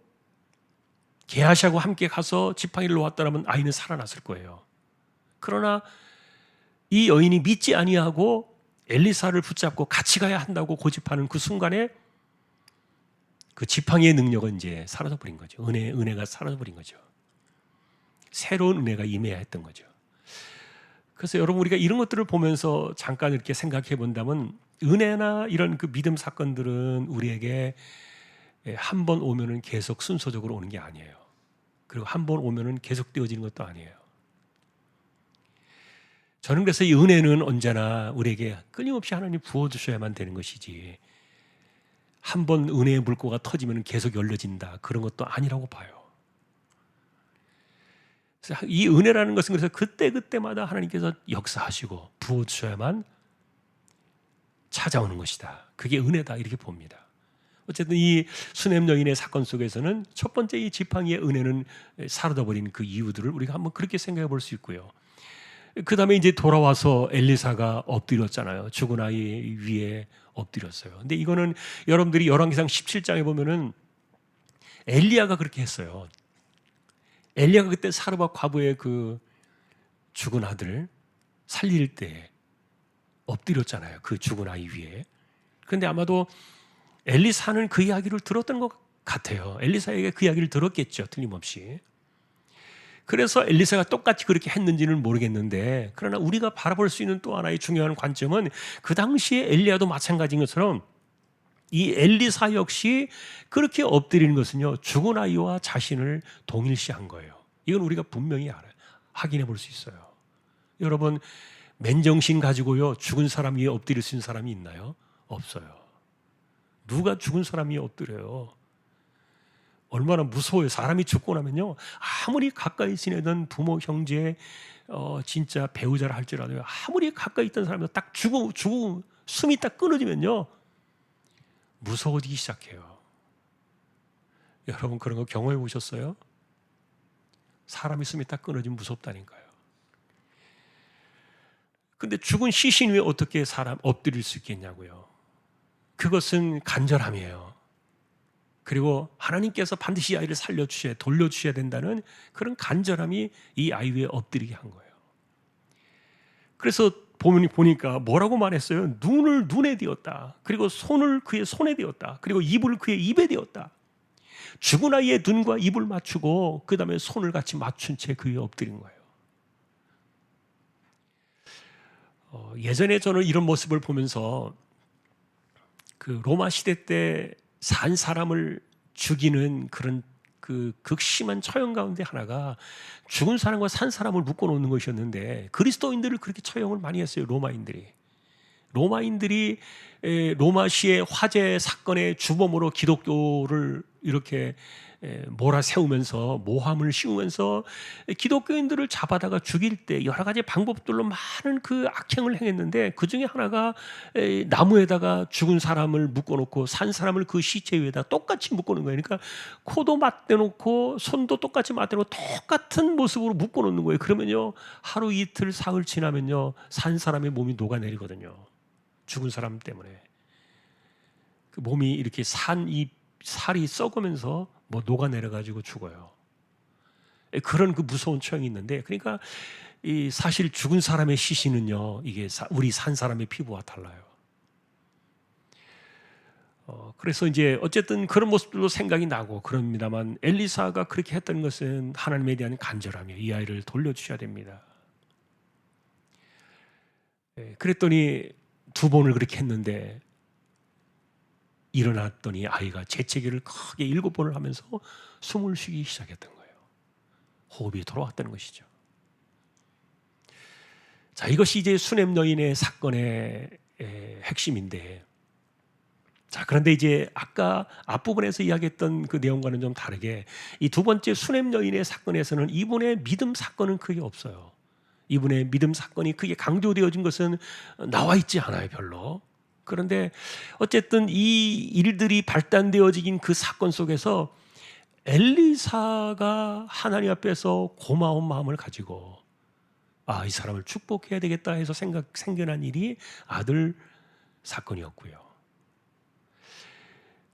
게하시하고 함께 가서 지팡이를 놓았더라면 아이는 살아났을 거예요. 그러나 이 여인이 믿지 아니하고 엘리사를 붙잡고 같이 가야 한다고 고집하는 그 순간에 그 지팡이의 능력은 이제 사라져버린 거죠. 은혜가 사라져버린 거죠. 새로운 은혜가 임해야 했던 거죠. 그래서 여러분, 우리가 이런 것들을 보면서 잠깐 이렇게 생각해 본다면, 은혜나 이런 그 믿음 사건들은 우리에게 한 번 오면은 계속 순서적으로 오는 게 아니에요. 그리고 한 번 오면은 계속 되어지는 것도 아니에요. 저는 그래서 이 은혜는 언제나 우리에게 끊임없이 하나님 부어주셔야만 되는 것이지, 한 번 은혜의 물고가 터지면 계속 열려진다, 그런 것도 아니라고 봐요. 그래서 이 은혜라는 것은 그래서 그때그때마다 하나님께서 역사하시고 부어주셔야만 찾아오는 것이다. 그게 은혜다, 이렇게 봅니다. 어쨌든 이 수냄 여인의 사건 속에서는 첫 번째 이 지팡이의 은혜는 사라져버린 그 이유들을 우리가 한번 그렇게 생각해 볼 수 있고요. 그 다음에 이제 돌아와서 엘리사가 엎드렸잖아요. 죽은 아이 위에 엎드렸어요. 근데 이거는 여러분들이 열왕기상 17장에 보면은 엘리야가 그렇게 했어요. 엘리야가 그때 사르밧 과부의 그 죽은 아들 살릴 때 엎드렸잖아요. 그 죽은 아이 위에. 그런데 아마도 엘리사는 그 이야기를 들었던 것 같아요. 엘리사에게 그 이야기를 들었겠죠, 틀림없이. 그래서 엘리사가 똑같이 그렇게 했는지는 모르겠는데, 그러나 우리가 바라볼 수 있는 또 하나의 중요한 관점은 그 당시에 엘리야도 마찬가지인 것처럼 이 엘리사 역시 그렇게 엎드리는 것은요, 죽은 아이와 자신을 동일시한 거예요. 이건 우리가 분명히 알아요. 확인해 볼 수 있어요. 여러분, 맨정신 가지고요 죽은 사람 위에 엎드릴 수 있는 사람이 있나요? 없어요. 누가 죽은 사람 위에 엎드려요? 얼마나 무서워요. 사람이 죽고 나면요, 아무리 가까이 지내던 부모, 형제, 진짜 배우자라 할지라도 아무리 가까이 있던 사람도 딱 죽고 숨이 딱 끊어지면요 무서워지기 시작해요. 여러분, 그런 거 경험해 보셨어요? 사람이 숨이 딱 끊어지면 무섭다니까요. 근데 죽은 시신 위에 어떻게 사람 엎드릴 수 있겠냐고요. 그것은 간절함이에요. 그리고 하나님께서 반드시 이 아이를 돌려주셔야 된다는 그런 간절함이 이 아이 위에 엎드리게 한 거예요. 그래서 보니까 뭐라고 말했어요? 눈을 눈에 띄었다. 그리고 손을 그의 손에 띄었다. 그리고 입을 그의 입에 띄었다. 죽은 아이의 눈과 입을 맞추고 그 다음에 손을 같이 맞춘 채 그 위에 엎드린 거예요. 예전에 저는 이런 모습을 보면서 그 로마 시대 때 산 사람을 죽이는 그런 그 극심한 처형 가운데 하나가 죽은 사람과 산 사람을 묶어놓는 것이었는데, 그리스도인들을 그렇게 처형을 많이 했어요. 로마인들이 로마시의 화재 사건의 주범으로 기독교를 이렇게 몰아세우면서 모함을 씌우면서 기독교인들을 잡아다가 죽일 때 여러 가지 방법들로 많은 그 악행을 행했는데, 그 중에 하나가 나무에다가 죽은 사람을 묶어놓고 산 사람을 그 시체 위에다 똑같이 묶어놓는 거예요. 그러니까 코도 맞대놓고 손도 똑같이 맞대놓고 똑같은 모습으로 묶어놓는 거예요. 그러면요, 하루 이틀 사흘 지나면요 산 사람의 몸이 녹아내리거든요. 죽은 사람 때문에 그 몸이 이렇게 이 살이 썩으면서 뭐 녹아내려가지고 죽어요. 그런 그 무서운 처형이 있는데, 그러니까 이 사실 죽은 사람의 시신은요, 이게 우리 산 사람의 피부와 달라요. 그래서 이제 어쨌든 그런 모습들도 생각이 나고 그럽니다만, 엘리사가 그렇게 했던 것은 하나님에 대한 간절함이에요. 이 아이를 돌려주셔야 됩니다. 그랬더니 2번을 그렇게 했는데, 일어났더니 아이가 재채기를 크게 7번을 하면서 숨을 쉬기 시작했던 거예요. 호흡이 돌아왔다는 것이죠. 자, 이것이 이제 수냄 여인의 사건의 핵심인데, 자, 그런데 이제 아까 앞부분에서 이야기했던 그 내용과는 좀 다르게 이 두 번째 수냄 여인의 사건에서는 이분의 믿음 사건은 크게 없어요. 이분의 믿음 사건이 크게 강조되어진 것은 나와 있지 않아요, 별로. 그런데 어쨌든 이 일들이 발단되어진 그 사건 속에서 엘리사가 하나님 앞에서 고마운 마음을 가지고 이 사람을 축복해야 되겠다 해서 생겨난 일이 아들 사건이었고요.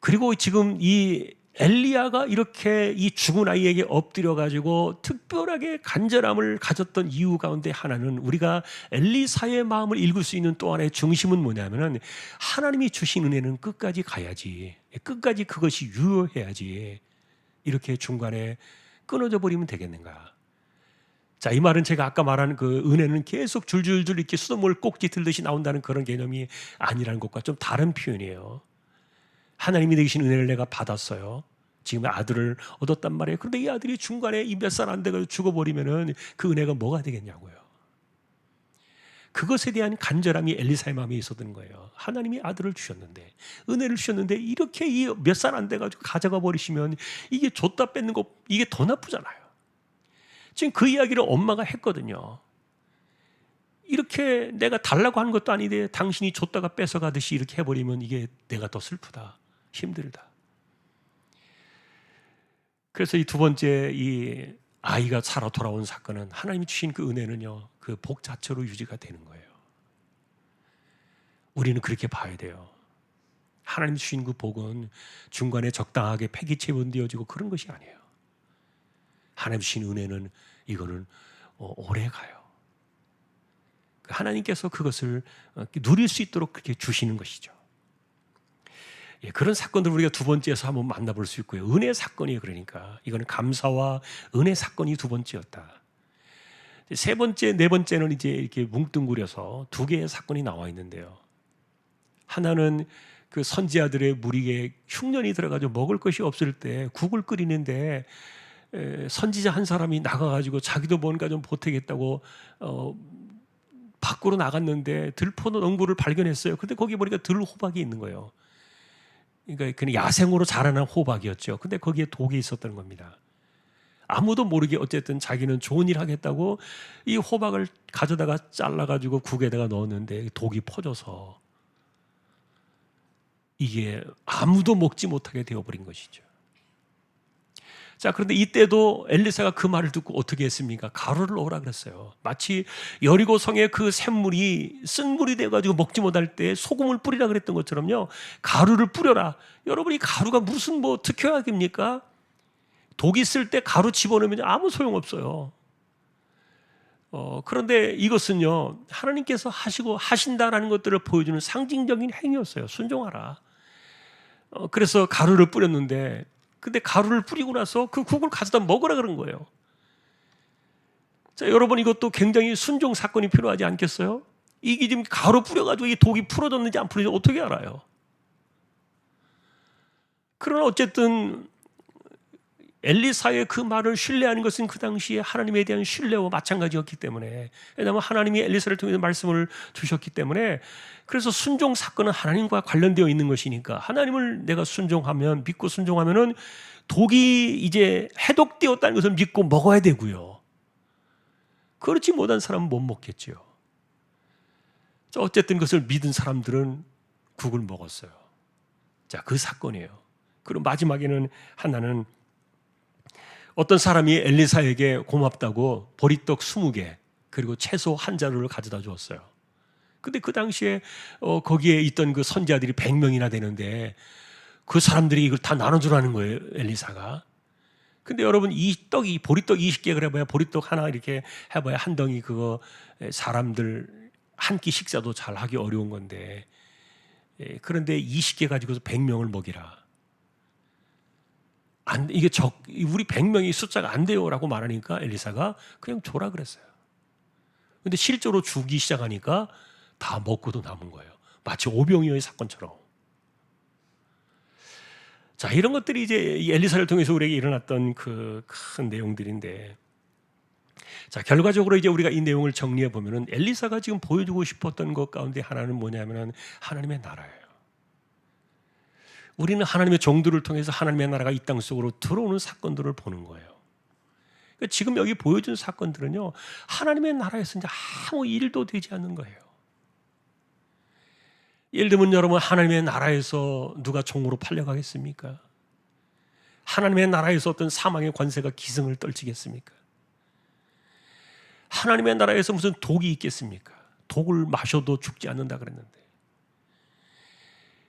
그리고 지금 이 엘리야가 이렇게 이 죽은 아이에게 엎드려 가지고 특별하게 간절함을 가졌던 이유 가운데 하나는, 우리가 엘리사의 마음을 읽을 수 있는 또 하나의 중심은 뭐냐면은, 하나님이 주신 은혜는 끝까지 가야지, 끝까지 그것이 유효해야지, 이렇게 중간에 끊어져 버리면 되겠는가. 자, 이 말은 제가 아까 말한 그 은혜는 계속 줄줄줄 이렇게 수돗물 꼭지 들듯이 나온다는 그런 개념이 아니라는 것과 좀 다른 표현이에요. 하나님이 내주신 은혜를 내가 받았어요. 지금 아들을 얻었단 말이에요. 그런데 이 아들이 중간에 이 몇 살 안 돼가지고 죽어버리면은 그 은혜가 뭐가 되겠냐고요. 그것에 대한 간절함이 엘리사의 마음에 있었던 거예요. 하나님이 아들을 주셨는데, 은혜를 주셨는데, 이렇게 이 몇 살 안 돼가지고 가져가 버리시면 이게 줬다 뺏는 거, 이게 더 나쁘잖아요. 지금 그 이야기를 엄마가 했거든요. 이렇게 내가 달라고 한 것도 아닌데 당신이 줬다가 뺏어가듯이 이렇게 해버리면 이게 내가 더 슬프다, 힘들다. 그래서 이 두 번째, 이 아이가 살아 돌아온 사건은 하나님이 주신 그 은혜는요, 그 복 자체로 유지가 되는 거예요. 우리는 그렇게 봐야 돼요. 하나님이 주신 그 복은 중간에 적당하게 폐기체분되어지고 그런 것이 아니에요. 하나님 주신 은혜는 이거는 오래 가요. 하나님께서 그것을 누릴 수 있도록 그렇게 주시는 것이죠. 예, 그런 사건들을 우리가 두 번째에서 한번 만나볼 수 있고요. 은혜 사건이에요. 그러니까 이거는 감사와 은혜 사건이 두 번째였다. 세 번째, 네 번째는 이제 이렇게 뭉뚱그려서 두 개의 사건이 나와 있는데요. 하나는 그 선지자들의 무리에 흉년이 들어가지고 먹을 것이 없을 때 국을 끓이는데 선지자 한 사람이 나가가지고 자기도 뭔가 좀 보태겠다고 밖으로 나갔는데 들포는 엉구를 발견했어요. 근데 거기 보니까 들호박이 있는 거예요. 그러니까 그냥 야생으로 자라난 호박이었죠. 근데 거기에 독이 있었던 겁니다. 아무도 모르게 어쨌든 자기는 좋은 일 하겠다고 이 호박을 가져다가 잘라가지고 국에다가 넣었는데 독이 퍼져서 이게 아무도 먹지 못하게 되어버린 것이죠. 자, 그런데 이때도 엘리사가 그 말을 듣고 어떻게 했습니까? 가루를 넣으라 그랬어요. 마치 여리고 성의 그 샘물이 쓴물이 돼가지고 먹지 못할 때 소금을 뿌리라 그랬던 것처럼요, 가루를 뿌려라. 여러분, 이 가루가 무슨 뭐 특효약입니까? 독이 있을 때 가루 집어넣으면 아무 소용없어요. 그런데 이것은요, 하나님께서 하신다라는 것들을 보여주는 상징적인 행위였어요. 순종하라. 그래서 가루를 뿌렸는데, 근데 가루를 뿌리고 나서 그 국을 가져다 먹으라 그런 거예요. 자, 여러분, 이것도 굉장히 순종 사건이 필요하지 않겠어요? 이게 지금 가루 뿌려가지고 이 독이 풀어졌는지 안 풀어졌는지 어떻게 알아요? 그러나 어쨌든 엘리사의 그 말을 신뢰하는 것은 그 당시에 하나님에 대한 신뢰와 마찬가지였기 때문에, 왜냐하면 하나님이 엘리사를 통해서 말씀을 주셨기 때문에, 그래서 순종 사건은 하나님과 관련되어 있는 것이니까 하나님을 내가 순종하면, 믿고 순종하면은 독이 이제 해독되었다는 것을 믿고 먹어야 되고요. 그렇지 못한 사람은 못 먹겠죠. 어쨌든 그것을 믿은 사람들은 국을 먹었어요. 자, 그 사건이에요. 그리고 마지막에는 하나는 어떤 사람이 엘리사에게 고맙다고 보리떡 20개 그리고 채소 한 자루를 가져다 주었어요. 근데 그 당시에 거기에 있던 그 선지자들이 100명이나 되는데 그 사람들이 이걸 다 나눠주라는 거예요, 엘리사가. 근데 여러분, 이 보리떡 20개 그래봐야 보리떡 하나 이렇게 해봐야 한 덩이, 그거 사람들 한 끼 식사도 잘 하기 어려운 건데, 그런데 20개 가지고서 100명을 먹이라. 이게 우리 100명이 숫자가 안 돼요라고 말하니까 엘리사가 그냥 줘라 그랬어요. 근데 실제로 주기 시작하니까 다 먹고도 남은 거예요. 마치 오병이어의 사건처럼. 자, 이런 것들이 이제 엘리사를 통해서 우리에게 일어났던 그 큰 내용들인데, 자, 결과적으로 이제 우리가 이 내용을 정리해 보면은 엘리사가 지금 보여주고 싶었던 것 가운데 하나는 뭐냐면은 하나님의 나라예요. 우리는 하나님의 종들을 통해서 하나님의 나라가 이 땅 속으로 들어오는 사건들을 보는 거예요. 그러니까 지금 여기 보여준 사건들은요, 하나님의 나라에서 이제 아무 일도 되지 않는 거예요. 예를 들면 여러분, 하나님의 나라에서 누가 종으로 팔려가겠습니까? 하나님의 나라에서 어떤 사망의 권세가 기승을 떨치겠습니까? 하나님의 나라에서 무슨 독이 있겠습니까? 독을 마셔도 죽지 않는다 그랬는데,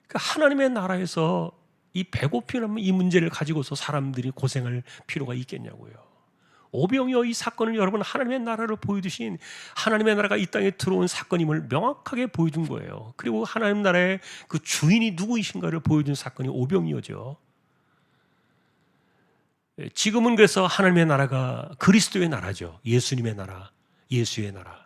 그러니까 하나님의 나라에서 이 배고픔 이 문제를 가지고서 사람들이 고생할 필요가 있겠냐고요. 오병이어 이 사건은 여러분 하나님의 나라를 보여주신, 하나님의 나라가 이 땅에 들어온 사건임을 명확하게 보여준 거예요. 그리고 하나님 나라의 그 주인이 누구이신가를 보여준 사건이 오병이어죠. 지금은 그래서 하나님의 나라가 그리스도의 나라죠. 예수님의 나라, 예수의 나라.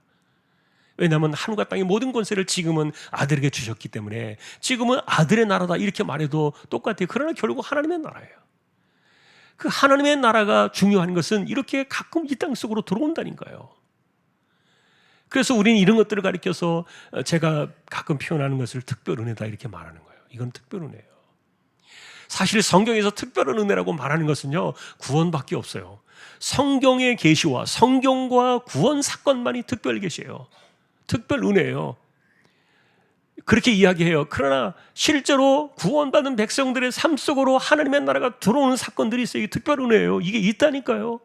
왜냐하면 하늘과 땅의 모든 권세를 지금은 아들에게 주셨기 때문에 지금은 아들의 나라다 이렇게 말해도 똑같아요. 그러나 결국 하나님의 나라예요. 그 하나님의 나라가 중요한 것은 이렇게 가끔 이 땅 속으로 들어온다니까요. 그래서 우리는 이런 것들을 가리켜서 제가 가끔 표현하는 것을 특별 은혜다 이렇게 말하는 거예요. 이건 특별 은혜예요. 사실 성경에서 특별한 은혜라고 말하는 것은요, 구원밖에 없어요. 성경의 계시와 성경과 구원 사건만이 특별 계시예요. 특별 은혜예요. 그렇게 이야기해요. 그러나 실제로 구원받은 백성들의 삶 속으로 하나님의 나라가 들어오는 사건들이 있어요. 이게 특별 은혜예요. 이게 있다니까요.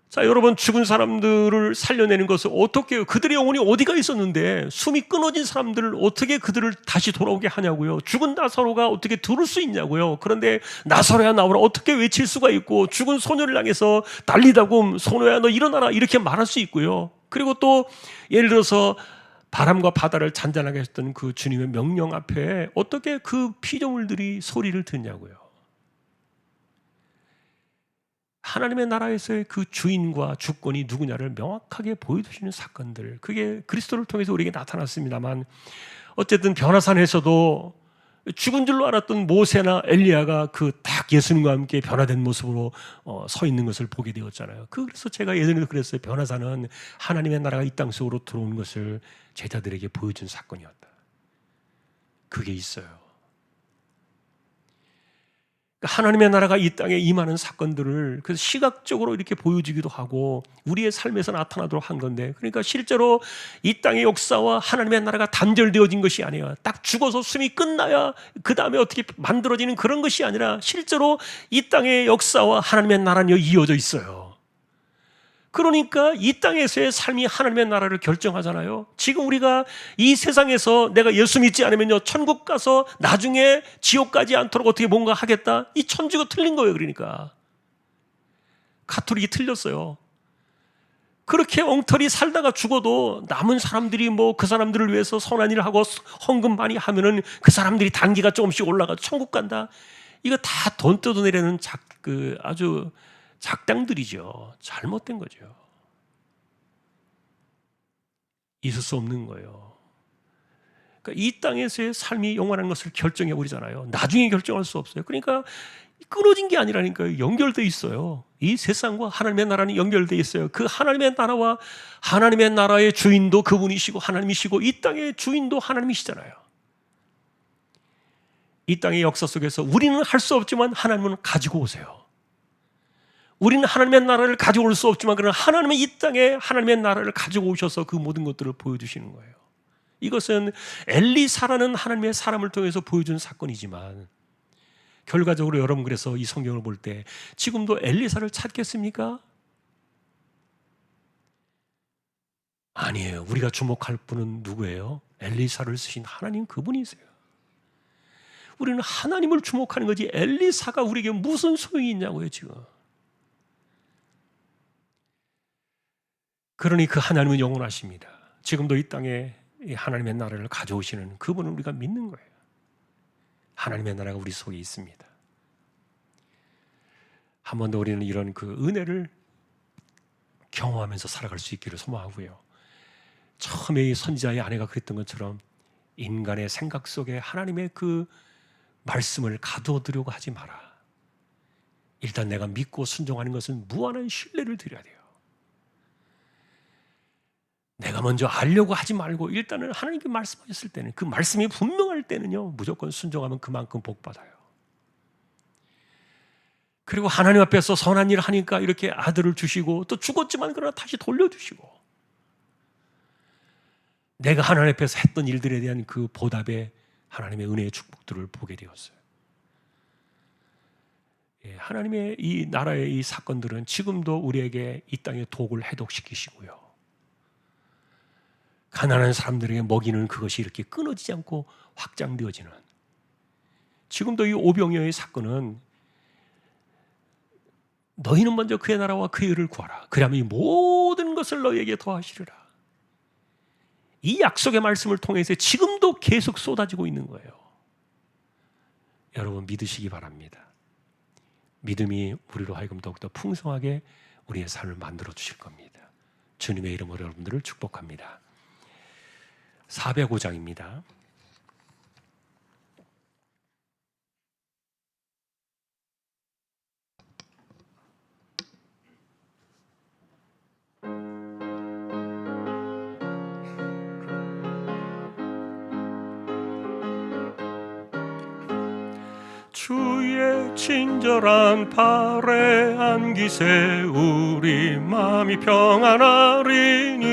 자, 여러분, 죽은 사람들을 살려내는 것을 어떻게 해요? 그들의 영혼이 어디가 있었는데 숨이 끊어진 사람들을 어떻게 그들을 다시 돌아오게 하냐고요. 죽은 나사로가 어떻게 들을 수 있냐고요. 그런데 나사로야 나오라 어떻게 외칠 수가 있고, 죽은 소녀를 향해서 달리다굼 소녀야 너 일어나라 이렇게 말할 수 있고요. 그리고 또 예를 들어서 바람과 바다를 잔잔하게 했던 그 주님의 명령 앞에 어떻게 그 피조물들이 소리를 듣냐고요. 하나님의 나라에서의 그 주인과 주권이 누구냐를 명확하게 보여주시는 사건들, 그게 그리스도를 통해서 우리에게 나타났습니다만, 어쨌든 변화산에서도 죽은 줄로 알았던 모세나 엘리야가 그 딱 예수님과 함께 변화된 모습으로 서 있는 것을 보게 되었잖아요. 그래서 제가 예전에도 그랬어요. 변화산은 하나님의 나라가 이 땅 속으로 들어오는 것을 제자들에게 보여준 사건이었다. 그게 있어요. 하나님의 나라가 이 땅에 임하는 사건들을 그래서 시각적으로 이렇게 보여주기도 하고 우리의 삶에서 나타나도록 한 건데, 그러니까 실제로 이 땅의 역사와 하나님의 나라가 단절되어진 것이 아니에요. 딱 죽어서 숨이 끝나야 그 다음에 어떻게 만들어지는 그런 것이 아니라 실제로 이 땅의 역사와 하나님의 나라는 이어져 있어요. 그러니까 이 땅에서의 삶이 하나님의 나라를 결정하잖아요. 지금 우리가 이 세상에서 내가 예수 믿지 않으면요, 천국 가서 나중에 지옥 가지 않도록 어떻게 뭔가 하겠다, 이 천주가 틀린 거예요. 그러니까 가톨릭이 틀렸어요. 그렇게 엉터리 살다가 죽어도 남은 사람들이 뭐 그 사람들을 위해서 선한 일을 하고 헌금 많이 하면은 그 사람들이 단계가 조금씩 올라가 천국 간다. 이거 다 돈 뜯어내려는 아주 작당들이죠. 잘못된 거죠. 있을 수 없는 거예요. 그러니까 이 땅에서의 삶이 영원한 것을 결정해 버리잖아요. 나중에 결정할 수 없어요. 그러니까 끊어진 게 아니라니까요. 연결돼 있어요. 이 세상과 하나님의 나라는 연결돼 있어요. 그 하나님의 나라와 하나님의 나라의 주인도 그분이시고 하나님이시고 이 땅의 주인도 하나님이시잖아요. 이 땅의 역사 속에서 우리는 할 수 없지만 하나님은 가지고 오세요. 우리는 하나님의 나라를 가지고 올 수 없지만 그러나 하나님은 이 땅에 하나님의 나라를 가지고 오셔서 그 모든 것들을 보여주시는 거예요. 이것은 엘리사라는 하나님의 사람을 통해서 보여준 사건이지만 결과적으로 여러분 그래서 이 성경을 볼 때 지금도 엘리사를 찾겠습니까? 아니에요. 우리가 주목할 분은 누구예요? 엘리사를 쓰신 하나님 그분이세요. 우리는 하나님을 주목하는 거지 엘리사가 우리에게 무슨 소용이 있냐고요 지금. 그러니 그 하나님은 영원하십니다. 지금도 이 땅에 하나님의 나라를 가져오시는 그분을 우리가 믿는 거예요. 하나님의 나라가 우리 속에 있습니다. 한 번 더 우리는 이런 그 은혜를 경험하면서 살아갈 수 있기를 소망하고요. 처음에 이 선지자의 아내가 그랬던 것처럼 인간의 생각 속에 하나님의 그 말씀을 가두어두려고 하지 마라. 일단 내가 믿고 순종하는 것은 무한한 신뢰를 드려야 돼요. 내가 먼저 알려고 하지 말고 일단은 하나님께 말씀하셨을 때는 그 말씀이 분명할 때는요 무조건 순종하면 그만큼 복 받아요. 그리고 하나님 앞에서 선한 일을 하니까 이렇게 아들을 주시고 또 죽었지만 그러나 다시 돌려주시고 내가 하나님 앞에서 했던 일들에 대한 그 보답에 하나님의 은혜의 축복들을 보게 되었어요. 하나님의 이 나라의 이 사건들은 지금도 우리에게 이 땅의 독을 해독시키시고요, 가난한 사람들에게 먹이는 그것이 이렇게 끊어지지 않고 확장되어지는, 지금도 이 오병이어의 사건은 너희는 먼저 그의 나라와 그의 의를 구하라, 그리하면 이 모든 것을 너희에게 더하시리라. 이 약속의 말씀을 통해서 지금도 계속 쏟아지고 있는 거예요. 여러분 믿으시기 바랍니다. 믿음이 우리로 하여금 더욱더 풍성하게 우리의 삶을 만들어 주실 겁니다. 주님의 이름으로 여러분들을 축복합니다. 405장입니다. 주의 친절한 팔에 안기세 우리 마음이 평안하리니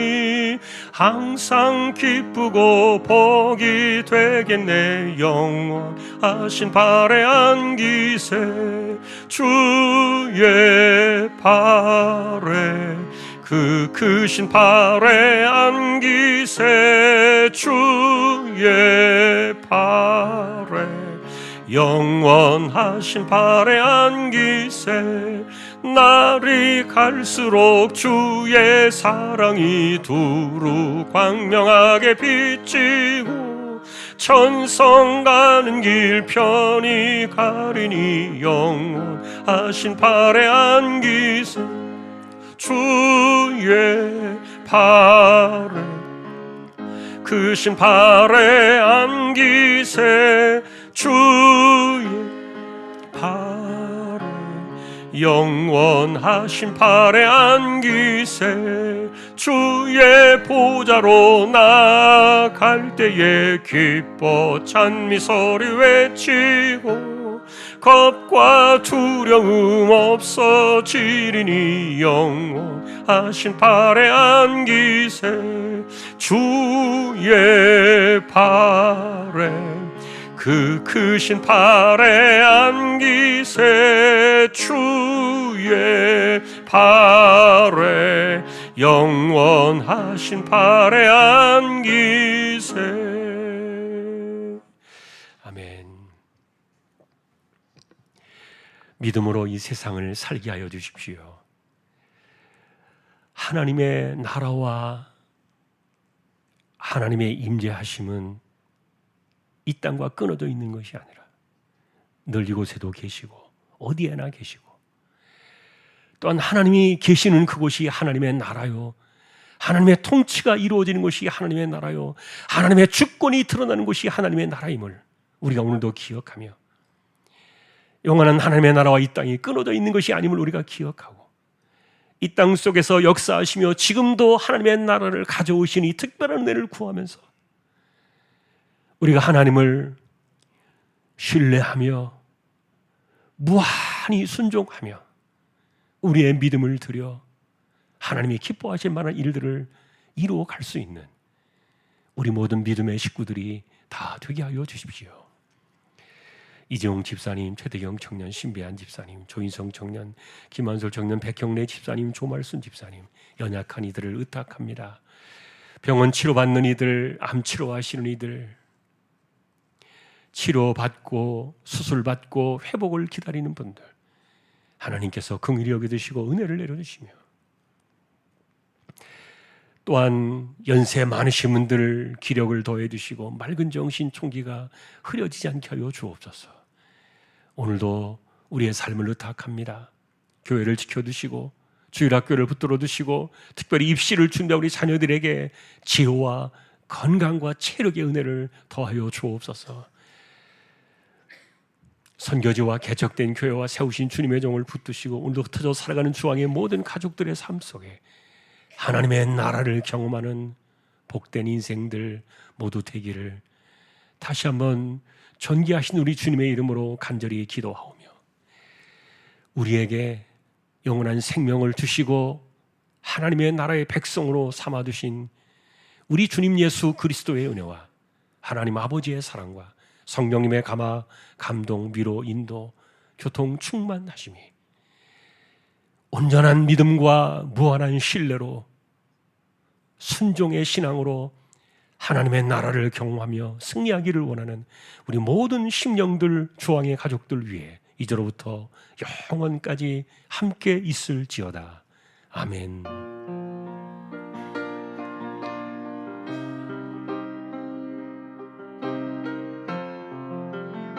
항상 기쁘고 복이 되겠네. 영원하신 팔에 안기세 주의 팔에 그 크신 팔에 안기세 주의 팔에 영원하신 팔에 안기세. 날이 갈수록 주의 사랑이 두루 광명하게 비치고 천성 가는 길 편히 가리니 영원하신 팔에 안기세 주의 팔에 크신 팔에 안기세 주의 팔에 영원하신 팔에 안기세. 주의 보좌로 나아갈 때에 기뻐 찬미 소리 외치고 겁과 두려움 없어지리니 영원하신 팔에 안기세 주의 팔에 그 크신 팔에 안기세 주의 팔에 영원하신 팔에 안기세. 아멘. 믿음으로 이 세상을 살게 하여 주십시오. 하나님의 나라와 하나님의 임재하심은 이 땅과 끊어져 있는 것이 아니라 늘 이곳에도 계시고 어디에나 계시고, 또한 하나님이 계시는 그곳이 하나님의 나라요, 하나님의 통치가 이루어지는 것이 하나님의 나라요, 하나님의 주권이 드러나는 것이 하나님의 나라임을 우리가 오늘도 기억하며, 영원한 하나님의 나라와 이 땅이 끊어져 있는 것이 아님을 우리가 기억하고, 이 땅 속에서 역사하시며 지금도 하나님의 나라를 가져오신 이 특별한 은혜를 구하면서 우리가 하나님을 신뢰하며 무한히 순종하며 우리의 믿음을 드려 하나님이 기뻐하실 만한 일들을 이루어 갈 수 있는 우리 모든 믿음의 식구들이 다 되게 하여 주십시오. 이재용 집사님, 최대경 청년, 신배한 집사님, 조인성 청년, 김한솔 청년, 백형래 집사님, 조말순 집사님, 연약한 이들을 의탁합니다. 병원 치료받는 이들, 암 치료하시는 이들, 치료받고 수술받고 회복을 기다리는 분들, 하나님께서 긍휼히 여겨주시고 은혜를 내려주시며, 또한 연세 많으신 분들 기력을 더해주시고 맑은 정신 총기가 흐려지지 않게 하여 주옵소서. 오늘도 우리의 삶을 의탁합니다. 교회를 지켜주시고 주일학교를 붙들어 두시고 특별히 입시를 준비한 우리 자녀들에게 지혜와 건강과 체력의 은혜를 더하여 주옵소서. 선교지와 개척된 교회와 세우신 주님의 종을 붙드시고 오늘도 흩어져 살아가는 주왕의 모든 가족들의 삶 속에 하나님의 나라를 경험하는 복된 인생들 모두 되기를 다시 한번 존귀하신 우리 주님의 이름으로 간절히 기도하오며, 우리에게 영원한 생명을 주시고 하나님의 나라의 백성으로 삼아두신 우리 주님 예수 그리스도의 은혜와 하나님 아버지의 사랑과 성령님의 감화, 감동, 위로, 인도, 교통 충만하심이 온전한 믿음과 무한한 신뢰로 순종의 신앙으로 하나님의 나라를 경험하며 승리하기를 원하는 우리 모든 심령들 주왕의 가족들 위해 이제로부터 영원까지 함께 있을지어다. 아멘.